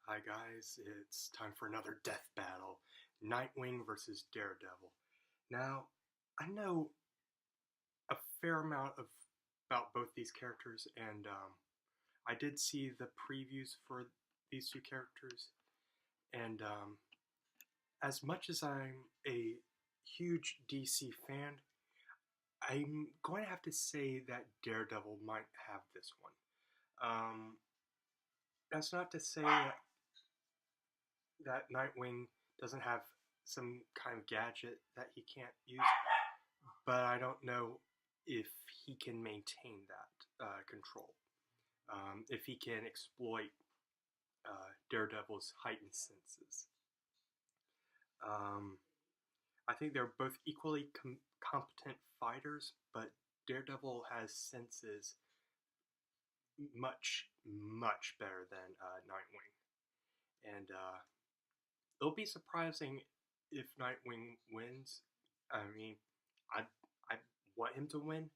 Hi guys, it's time for another death battle. Nightwing versus Daredevil. Now, I know a fair amount about both these characters, and I did see the previews for these two characters, and as much as I'm a huge DC fan, I'm going to have to say that Daredevil might have this one. That's not to say that Nightwing doesn't have some kind of gadget that he can't use, but I don't know if he can maintain that control. If he can exploit Daredevil's heightened senses. I think they're both equally competent fighters, but Daredevil has senses much better than Nightwing. And it'll be surprising if Nightwing wins. I mean, I want him to win,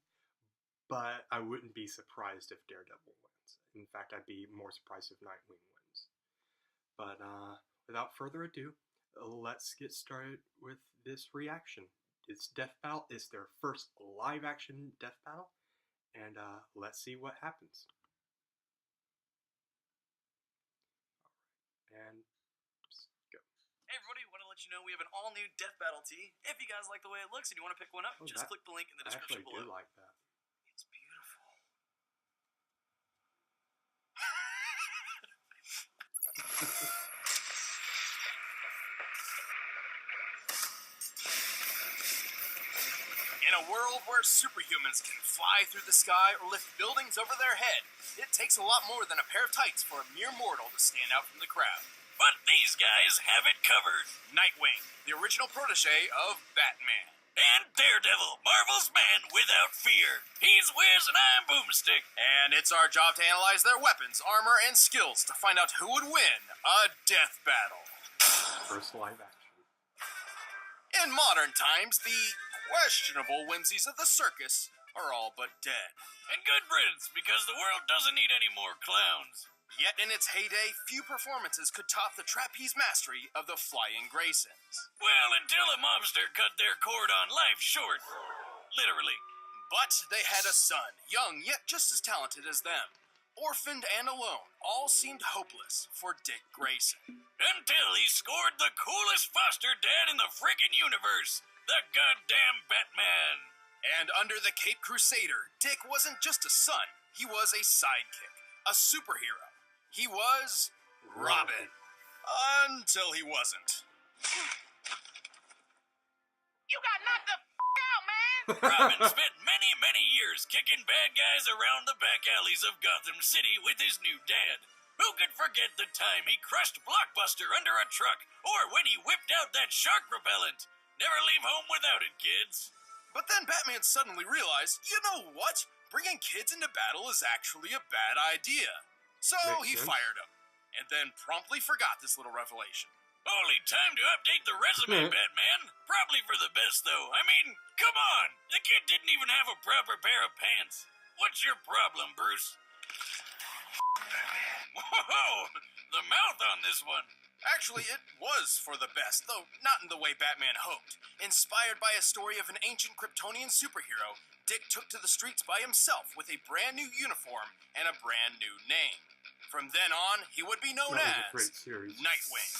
but I wouldn't be surprised if Daredevil wins. In fact, I'd be more surprised if Nightwing wins. But without further ado, let's get started with this reaction. It's Death Battle. It's their first live-action Death Battle, and let's see what happens. And just go. Hey everybody, want to let you know we have an all-new Death Battle tee. If you guys like the way it looks and you want to pick one up, just click the link in the description below. I actually do like that. It's beautiful. In a world where superhumans can fly through the sky or lift buildings over their head, it takes a lot more than a pair of tights for a mere mortal to stand out from the crowd. But these guys have it covered. Nightwing, the original protege of Batman. And Daredevil, Marvel's man without fear. He's Wiz and I'm Boomstick. And it's our job to analyze their weapons, armor, and skills to find out who would win a death battle. First live action. In modern times, the questionable whimsies of the circus are all but dead. And good riddance, because the world doesn't need any more clowns. Yet in its heyday, few performances could top the trapeze mastery of the Flying Graysons. Well, until a mobster cut their cord on life short. Literally. But they had a son, young yet just as talented as them. Orphaned and alone, all seemed hopeless for Dick Grayson. Until he scored the coolest foster dad in the friggin' universe, the goddamn Batman. And under the Cape Crusader, Dick wasn't just a son, he was a sidekick, a superhero. He was Robin. Until he wasn't. You got knocked the out, man! Robin spent many years kicking bad guys around the back alleys of Gotham City with his new dad. Who could forget the time he crushed Blockbuster under a truck, or when he whipped out that shark repellent? Never leave home without it, kids. But then Batman suddenly realized, you know what? Bringing kids into battle is actually a bad idea. So he fired him, and then promptly forgot this little revelation. Only time to update the resume, Batman. Probably for the best, though. I mean, come on. The kid didn't even have a proper pair of pants. What's your problem, Bruce? Whoa, the mouth on this one. Actually, it was for the best, though not in the way Batman hoped. Inspired by a story of an ancient Kryptonian superhero, Dick took to the streets by himself with a brand new uniform and a brand new name. From then on, he would be known as Nightwing.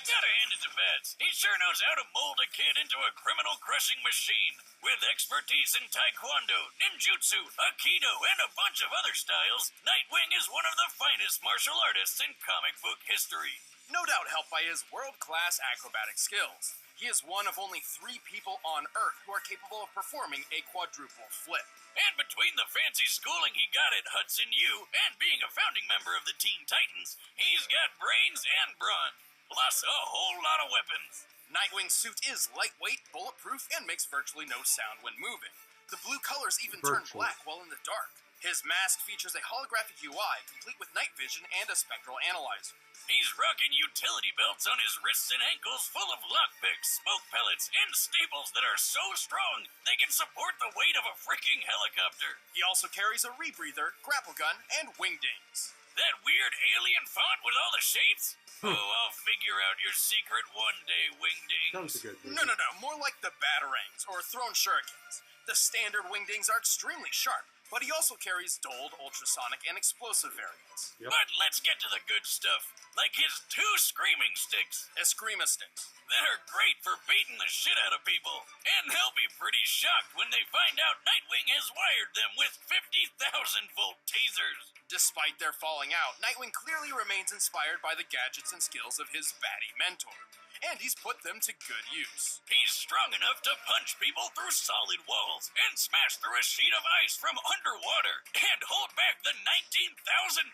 Gotta hand it to Bats. He sure knows how to mold a kid into a criminal-crushing machine. With expertise in taekwondo, ninjutsu, aikido, and a bunch of other styles, Nightwing is one of the finest martial artists in comic book history. No doubt helped by his world-class acrobatic skills. He is one of only 3 people on Earth who are capable of performing a quadruple flip. And between the fancy schooling he got at Hudson U and being a founding member of the Teen Titans, he's got brains and brawn, plus a whole lot of weapons. Nightwing's suit is lightweight, bulletproof, and makes virtually no sound when moving. The blue colors even turn black while in the dark. His mask features a holographic UI, complete with night vision and a spectral analyzer. He's rocking utility belts on his wrists and ankles full of lockpicks, smoke pellets, and staples that are so strong they can support the weight of a freaking helicopter. He also carries a rebreather, grapple gun, and wingdings. That weird alien font with all the shapes? Oh, I'll figure out your secret one day, wingdings. Sounds good. No, more like the batarangs or thrown shurikens. The standard wingdings are extremely sharp, but he also carries dulled, ultrasonic, and explosive variants. Yep. But let's get to the good stuff, like his 2 screaming sticks. Eskrima sticks. That are great for beating the shit out of people. And they'll be pretty shocked when they find out Nightwing has wired them with 50,000-volt tasers. Despite their falling out, Nightwing clearly remains inspired by the gadgets and skills of his baddie mentor. And he's put them to good use. He's strong enough to punch people through solid walls and smash through a sheet of ice from underwater and hold back the 19,000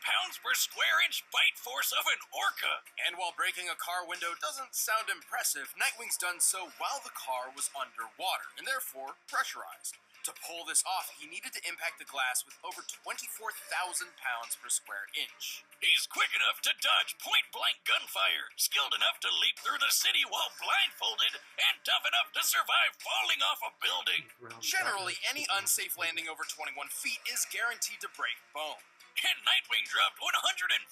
pounds per square inch bite force of an orca. And while breaking a car window doesn't sound impressive, Nightwing's done so while the car was underwater and therefore pressurized. To pull this off, he needed to impact the glass with over 24,000 pounds per square inch. He's quick enough to dodge point-blank gunfire, skilled enough to leap through the city while blindfolded, and tough enough to survive falling off a building. Generally, any unsafe landing over 21 feet is guaranteed to break bone. And Nightwing dropped 140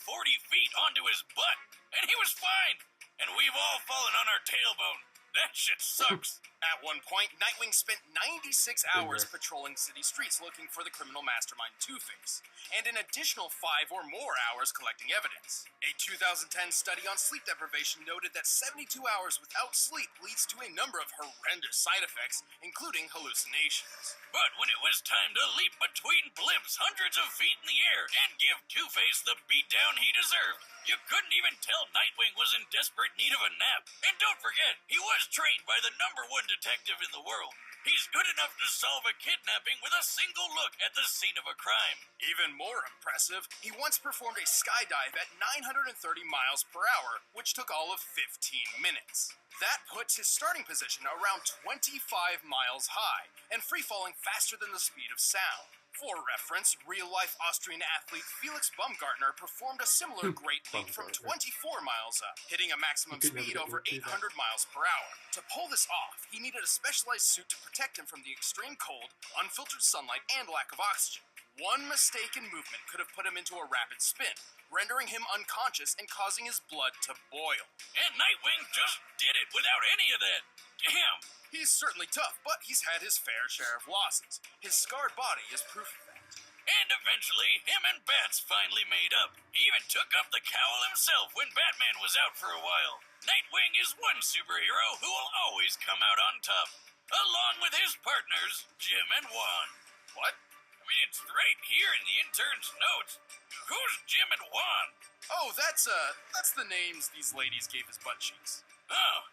feet onto his butt, and he was fine. And we've all fallen on our tailbone. That shit sucks. At one point, Nightwing spent 96 hours patrolling city streets looking for the criminal mastermind Two-Face, and an additional 5 or more hours collecting evidence. A 2010 study on sleep deprivation noted that 72 hours without sleep leads to a number of horrendous side effects, including hallucinations. But when it was time to leap between blimps hundreds of feet in the air and give Two-Face the beatdown he deserved, you couldn't even tell Nightwing was in desperate need of a nap. And don't forget, he was trained by the #1 detective in the world. He's good enough to solve a kidnapping with a single look at the scene of a crime. Even more impressive, he once performed a skydive at 930 miles per hour, which took all of 15 minutes. That puts his starting position around 25 miles high, and free-falling faster than the speed of sound. For reference, real-life Austrian athlete Felix Baumgartner performed a similar great leap from 24 miles up, hitting a maximum speed over 800 miles per hour. To pull this off, he needed a specialized suit to protect him from the extreme cold, unfiltered sunlight, and lack of oxygen. One mistake in movement could have put him into a rapid spin, rendering him unconscious and causing his blood to boil. And Nightwing just did it without any of that. Damn! He's certainly tough, but he's had his fair share of losses. His scarred body is proof of that. And eventually, him and Bats finally made up. He even took up the cowl himself when Batman was out for a while. Nightwing is one superhero who will always come out on top, along with his partners, Jim and Juan. What? I mean, it's right here in the intern's notes. Who's Jim and Juan? Oh, that's the names these ladies gave his butt cheeks. Oh,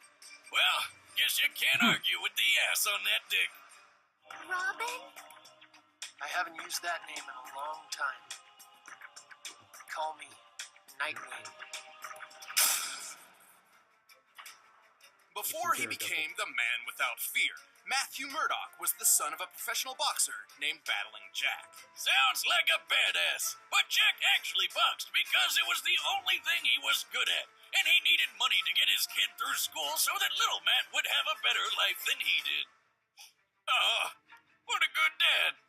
well, guess you can't argue with the ass on that dick. Robin? I haven't used that name in a long time. Call me Nightwing. Before he became the man without fear, Matthew Murdoch was the son of a professional boxer named Battling Jack. Sounds like a badass, but Jack actually boxed because it was the only thing he was good at, and he needed money to get his kid through school so that little Matt would have a better life than he did. Oh, what a good dad.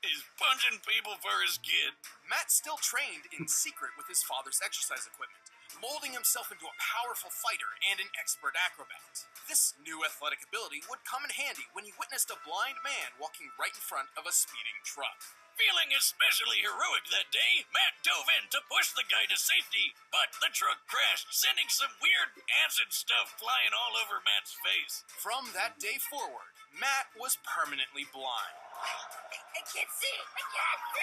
He's punching people for his kid. Matt still trained in secret with his father's exercise equipment, molding himself into a powerful fighter and an expert acrobat. This new athletic ability would come in handy when he witnessed a blind man walking right in front of a speeding truck. Feeling especially heroic that day, Matt dove in to push the guy to safety, but the truck crashed, sending some weird acid stuff flying all over Matt's face. From that day forward, Matt was permanently blind. I can't see! I can't see!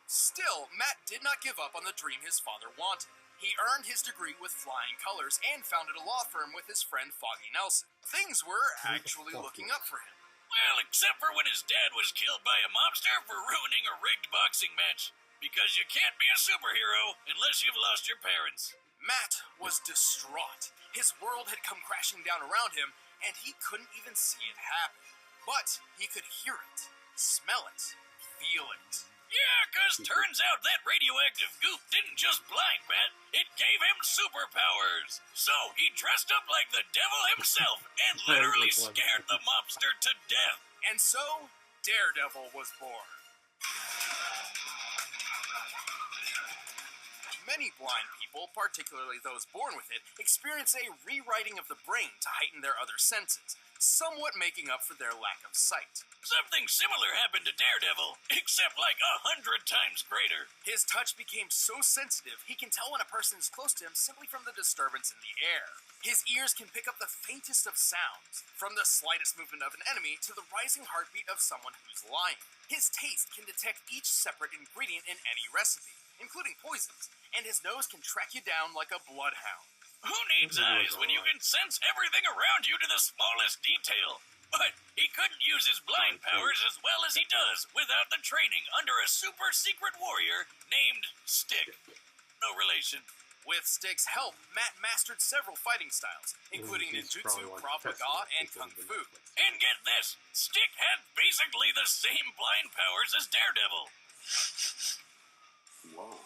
Still, Matt did not give up on the dream his father wanted. He earned his degree with flying colors and founded a law firm with his friend Foggy Nelson. Things were actually looking up for him. Well, except for when his dad was killed by a mobster for ruining a rigged boxing match. Because you can't be a superhero unless you've lost your parents. Matt was distraught. His world had come crashing down around him, and he couldn't even see it happen. But he could hear it, smell it, feel it. Yeah, 'cause turns out that radioactive goop didn't just blind Matt, it gave him superpowers. So he dressed up like the devil himself and literally scared the mobster to death. And so, DareDevil was born. Many blind people, particularly those born with it, experience a rewriting of the brain to heighten their other senses, somewhat making up for their lack of sight. Something similar happened to DareDevil, except like 100 times greater. His touch became so sensitive, he can tell when a person is close to him simply from the disturbance in the air. His ears can pick up the faintest of sounds, from the slightest movement of an enemy to the rising heartbeat of someone who's lying. His taste can detect each separate ingredient in any recipe, including poisons, and his nose can track you down like a bloodhound. Who needs eyes when you can sense everything around you to the smallest detail? But he couldn't use his blind powers as well as he does without the training under a super secret warrior named Stick. No relation. With Stick's help, Matt mastered several fighting styles, including ninjutsu, Krav Maga, and Kung Fu. And get this, Stick had basically the same blind powers as DareDevil. Whoa.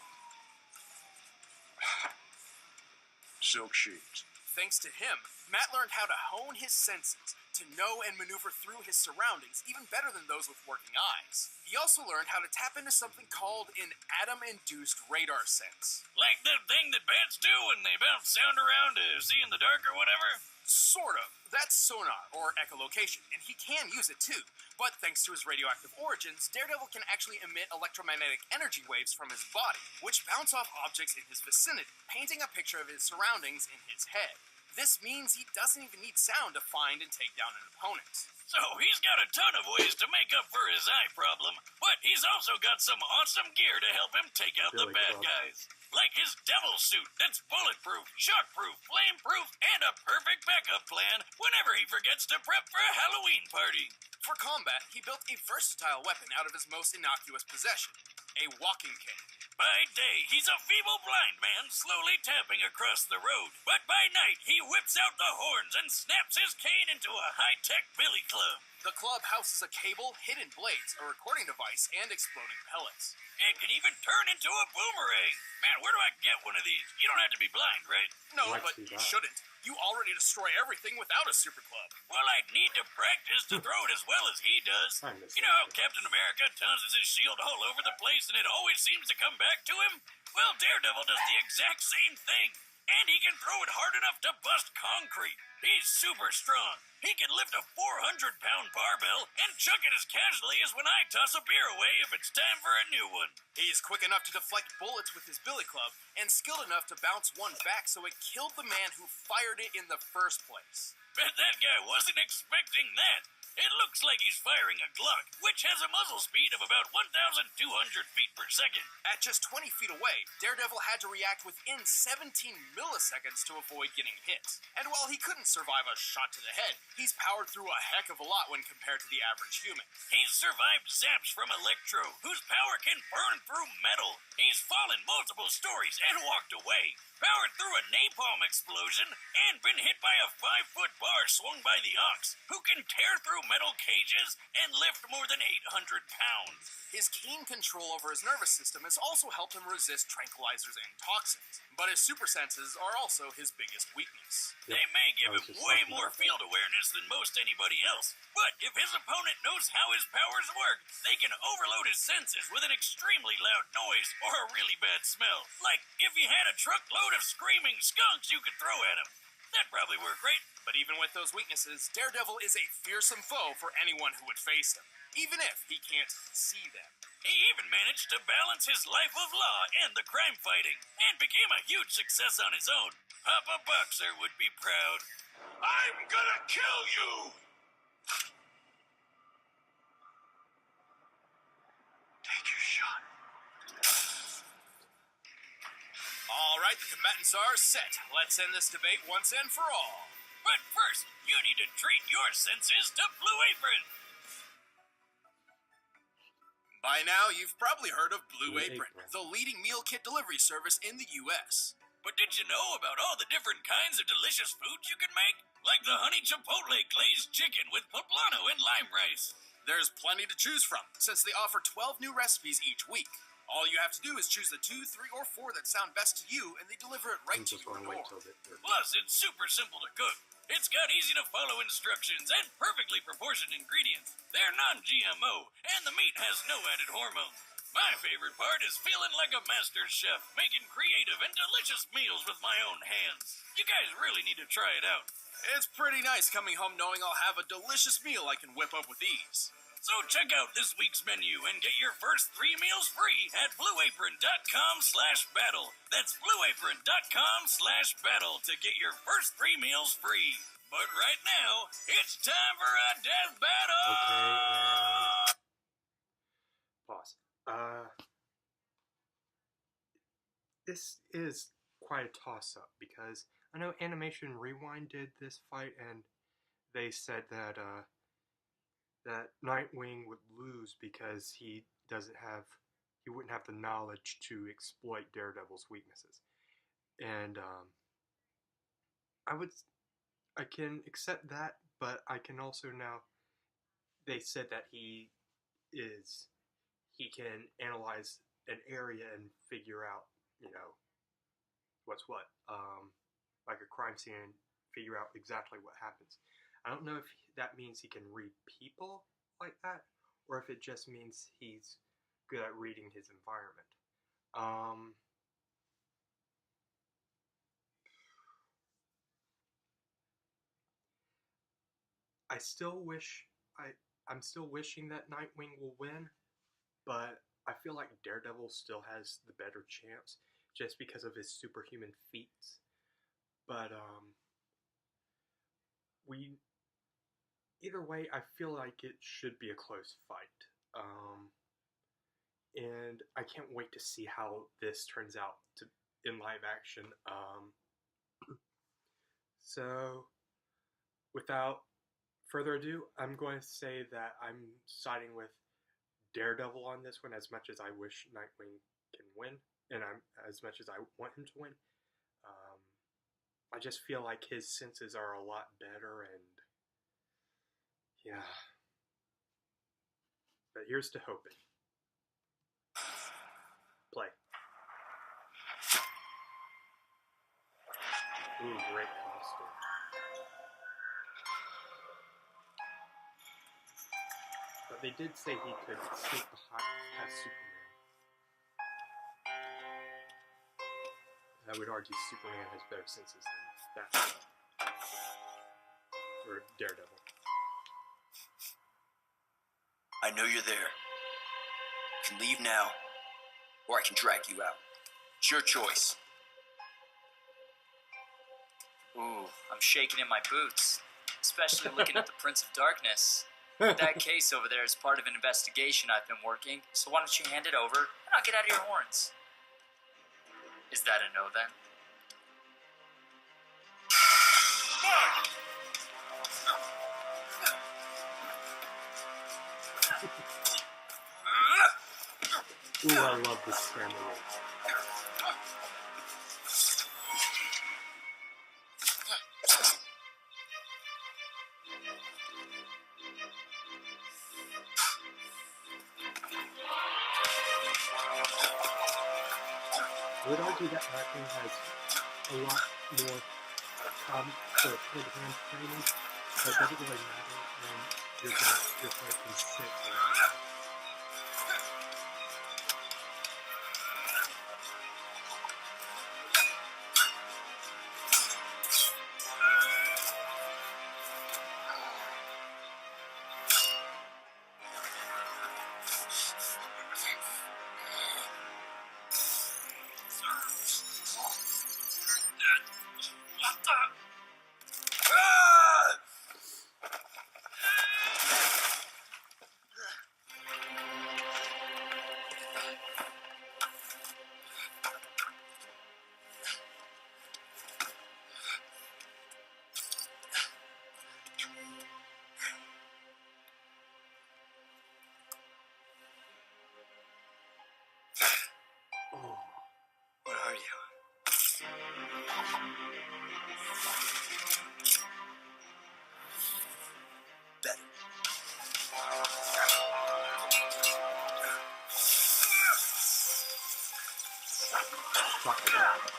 Silk sheets. Thanks to him, Matt learned how to hone his senses, to know and maneuver through his surroundings even better than those with working eyes. He also learned how to tap into something called an atom-induced radar sense. Like the thing that bats do when they bounce sound around to see in the dark or whatever? Sort of. That's sonar, or echolocation, and he can use it too. But thanks to his radioactive origins, DareDevil can actually emit electromagnetic energy waves from his body, which bounce off objects in his vicinity, painting a picture of his surroundings in his head. This means he doesn't even need sound to find and take down an opponent. So he's got a ton of ways to make up for his eye problem, but he's also got some awesome gear to help him take out the bad guys. Like his devil suit that's bulletproof, shockproof, flameproof, and a perfect backup plan whenever he forgets to prep for a Halloween party. For combat, he built a versatile weapon out of his most innocuous possession, a walking cane. By day, he's a feeble blind man slowly tapping across the road. But by night, he whips out the horns and snaps his cane into a high-tech billy club. The club houses a cable, hidden blades, a recording device, and exploding pellets. It can even turn into a boomerang. Man, where do I get one of these? You don't have to be blind, right? No, but you shouldn't. You already destroy everything without a super club. Well, I'd need to practice to throw it as well as he does. You know how Captain America tosses his shield all over the place and it always seems to come back to him? Well, DareDevil does the exact same thing. And he can throw it hard enough to bust concrete. He's super strong. He can lift a 400-pound barbell and chuck it as casually as when I toss a beer away if it's time for a new one. He's quick enough to deflect bullets with his billy club and skilled enough to bounce one back so it killed the man who fired it in the first place. Bet that guy wasn't expecting that. It looks like he's firing a Glock, which has a muzzle speed of about 1,200 feet per second. At just 20 feet away, DareDevil had to react within 17 milliseconds to avoid getting hit. And while he couldn't survive a shot to the head, he's powered through a heck of a lot when compared to the average human. He's survived zaps from Electro, whose power can burn through metal. He's fallen multiple stories and walked away, powered through a napalm explosion, and been hit by a 5-foot bar swung by the Ox, who can tear through metal cages and lift more than 800 pounds. His keen control over his nervous system has also helped him resist tranquilizers and toxins, but his super senses are also his biggest weakness. Yep. They may give him way more field awareness than most anybody else, but if his opponent knows how his powers work, they can overload his senses with an extremely loud noise or a really bad smell. Like if you had a truckload of screaming skunks you could throw at him. That'd probably work great. But even with those weaknesses, DareDevil is a fearsome foe for anyone who would face him, even if he can't see them. He even managed to balance his life of law and the crime fighting, and became a huge success on his own. Papa Boxer would be proud. I'm gonna kill you! Take your shot. All right, the combatants are set. Let's end this debate once and for all. But first, you need to treat your senses to Blue Apron. By now, you've probably heard of Blue Apron, the leading meal kit delivery service in the U.S. But did you know about all the different kinds of delicious foods you can make? Like the honey chipotle glazed chicken with poblano and lime rice. There's plenty to choose from, since they offer 12 new recipes each week. All you have to do is choose the 2, 3, or 4 that sound best to you, and they deliver it right I'm to just your want to wait door. till they're Plus, it's super simple to cook. It's got easy-to-follow instructions and perfectly proportioned ingredients. They're non-GMO, and the meat has no added hormones. My favorite part is feeling like a master chef, making creative and delicious meals with my own hands. You guys really need to try it out. It's pretty nice coming home knowing I'll have a delicious meal I can whip up with ease. So check out this week's menu and get your first 3 meals free at blueapron.com/battle. That's blueapron.com/battle to get your first 3 meals free. But right now, it's time for a death battle! okay. Pause. This is quite a toss-up because I know Animation Rewind did this fight and they said that that Nightwing would lose because he wouldn't have the knowledge to exploit Daredevil's weaknesses. And I can accept that, but I can also now, they said that he can analyze an area and figure out, what's what. Like a crime scene and figure out exactly what happens. I don't know if that means he can read people like that, or if it just means he's good at reading his environment. I'm still wishing that Nightwing will win, but I feel like Daredevil still has the better chance just because of his superhuman feats. But either way, I feel like it should be a close fight. And I can't wait to see how this turns out in live action. So, without further ado, I'm going to say that I'm siding with Daredevil on this one, as much as I wish Nightwing can win, and as much as I want him to win. I just feel like his senses are a lot better, and yeah. But here's to hoping. Play. Ooh, great costume. But they did say he could sneak past Superman. I would argue Superman has better senses than Batman. Or Daredevil. I know you're there. You can leave now, or I can drag you out. It's your choice. Ooh, I'm shaking in my boots, especially looking at the Prince of Darkness. That case over there is part of an investigation I've been working, so why don't you hand it over and I'll get out of your horns. Is that a no then? Ooh, I love this camera work. I would argue that Nightwing has a lot more hand-to-hand training, but it doesn't really matter when your fight can sit around him. Fuck that.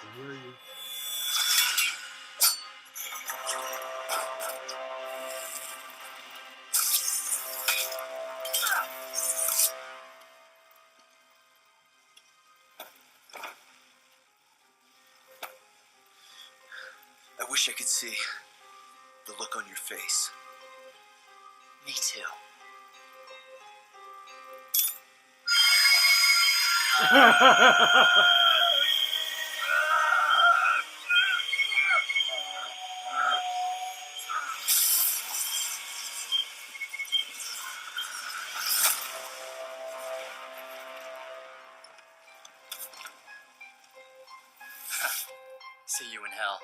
I hear you. I wish I could see the look on your face. Me too. See you in hell.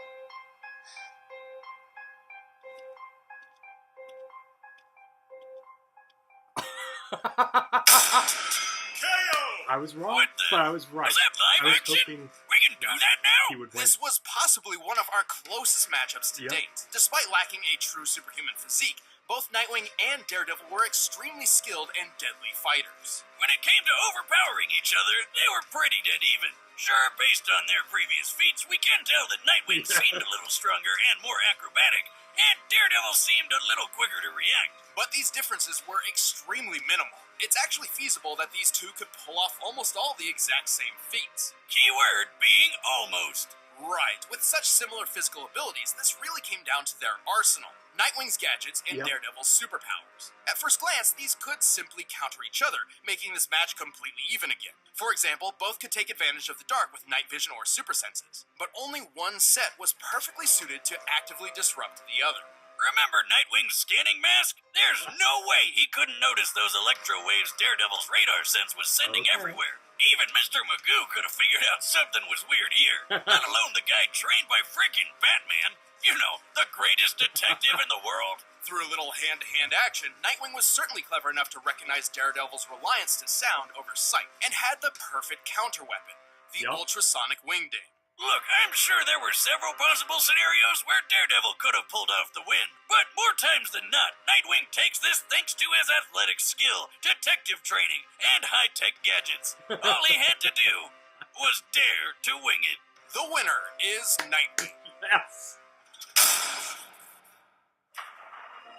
I was wrong, What the- but I was right. Was that live I was action? hoping We can do that now? he would win. This was possibly one of our closest matchups to Yep. date. Despite lacking a true superhuman physique, both Nightwing and Daredevil were extremely skilled and deadly fighters. When it came to overpowering each other, they were pretty dead even. Sure, based on their previous feats, we can tell that Nightwing seemed a little stronger and more acrobatic, and Daredevil seemed a little quicker to react. But these differences were extremely minimal. It's actually feasible that these two could pull off almost all the exact same feats. Keyword being almost. Right, with such similar physical abilities, this really came down to their arsenal. Nightwing's gadgets and Yep. Daredevil's superpowers. At first glance, these could simply counter each other, making this match completely even again. For example, both could take advantage of the dark with night vision or super senses, but only one set was perfectly suited to actively disrupt the other. Remember Nightwing's scanning mask? There's no way he couldn't notice those electro waves Daredevil's radar sense was sending Okay. everywhere. Even Mr. Magoo could have figured out something was weird here, let alone the guy trained by frickin' Batman. You know, the greatest detective in the world. Through a little hand-to-hand action, Nightwing was certainly clever enough to recognize Daredevil's reliance to sound over sight, and had the perfect counterweapon, the Yep. ultrasonic wingding. Look, I'm sure there were several possible scenarios where Daredevil could have pulled off the win, but more times than not, Nightwing takes this thanks to his athletic skill, detective training, and high-tech gadgets. All he had to do was dare to wing it. The winner is Nightwing. Yes.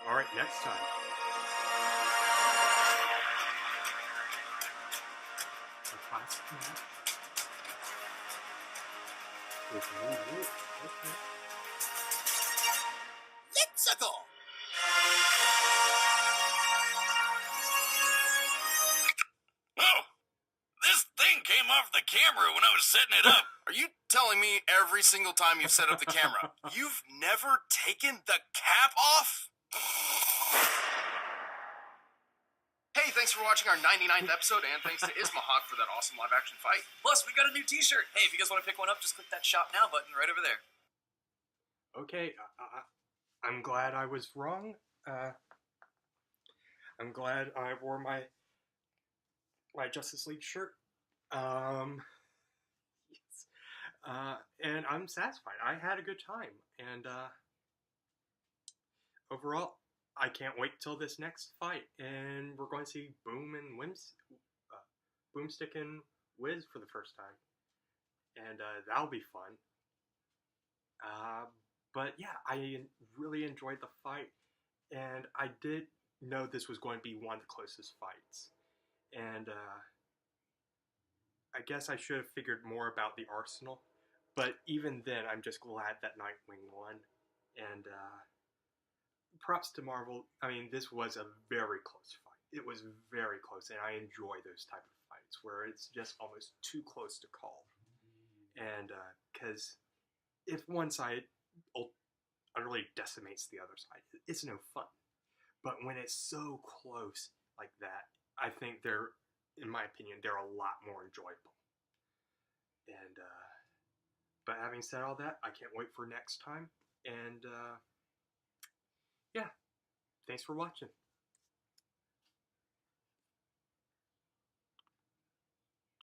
All right, next time. A classic match. With new rules. Okay. Let's go! Oh, this thing came off the camera when I was setting it up. Are you telling me every single time you've set up the camera, you've never taken the cap off? Hey, thanks for watching our 99th episode, and thanks to Ismahawk for that awesome live-action fight. Plus, we got a new t-shirt. Hey, if you guys want to pick one up, just click that Shop Now button right over there. Okay, I'm glad I was wrong. I'm glad I wore my Justice League shirt. Yes. And I'm satisfied. I had a good time, and overall, I can't wait till this next fight, and we're going to see Boomstick and Wiz for the first time, and that'll be fun. But yeah, I really enjoyed the fight, and I did know this was going to be one of the closest fights, and I guess I should have figured more about the arsenal, but even then, I'm just glad that Nightwing won, and props to Marvel. I mean, this was a very close fight. It was very close, and I enjoy those type of fights where it's just almost too close to call. And because if one side utterly decimates the other side, it's no fun. But when it's so close like that, I think in my opinion, they're a lot more enjoyable. And But having said all that, I can't wait for next time. And yeah, thanks for watching.